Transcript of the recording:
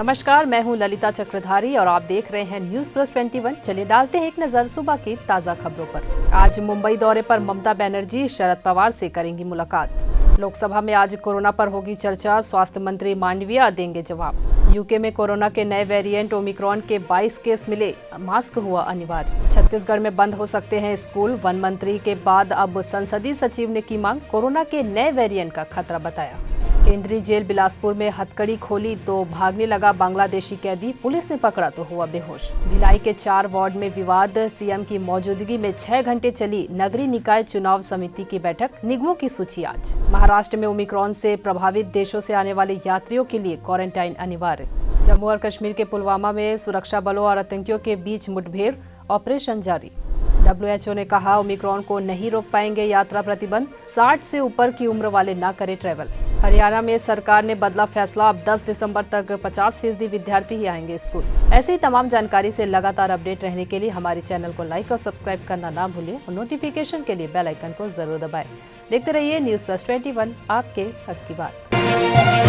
नमस्कार, मैं हूं ललिता चक्रधारी और आप देख रहे हैं न्यूज प्लस 21। चलिए डालते हैं एक नजर सुबह की ताजा खबरों पर। आज मुंबई दौरे पर ममता बनर्जी शरद पवार से करेंगी मुलाकात। लोकसभा में आज कोरोना पर होगी चर्चा, स्वास्थ्य मंत्री मांडविया देंगे जवाब। यूके में कोरोना के नए वेरिएंट ओमिक्रॉन के 22 केस मिले, मास्क हुआ अनिवार्य। छत्तीसगढ़ में बंद हो सकते हैं स्कूल, वन मंत्री के बाद अब संसदीय सचिव ने की मांग, कोरोना के नए वेरिएंट का खतरा बताया। केंद्रीय जेल बिलासपुर में हथकड़ी खोली तो भागने लगा बांग्लादेशी कैदी, पुलिस ने पकड़ा तो हुआ बेहोश। भिलाई के 4 वार्ड में विवाद, सीएम की मौजूदगी में 6 घंटे चली नगरीय निकाय चुनाव समिति की बैठक, निगमों की सूची आज। महाराष्ट्र में ओमिक्रॉन से प्रभावित देशों से आने वाले यात्रियों के लिए क्वारंटाइन अनिवार्य। जम्मू और कश्मीर के पुलवामा में सुरक्षा बलों और आतंकियों के बीच मुठभेड़, ऑपरेशन जारी। WHO ने कहा ओमिक्रॉन को नहीं रोक पाएंगे यात्रा प्रतिबंध, 60 से ऊपर की उम्र वाले ना करें ट्रैवल। हरियाणा में सरकार ने बदला फैसला, अब 10 दिसंबर तक 50% विद्यार्थी ही आएंगे स्कूल। ऐसे ही तमाम जानकारी से लगातार अपडेट रहने के लिए हमारे चैनल को लाइक और सब्सक्राइब करना ना भूलें और नोटिफिकेशन के लिए बेल आइकन को जरूर दबाएं। देखते रहिए न्यूज प्लस 21, आपके हक की बात।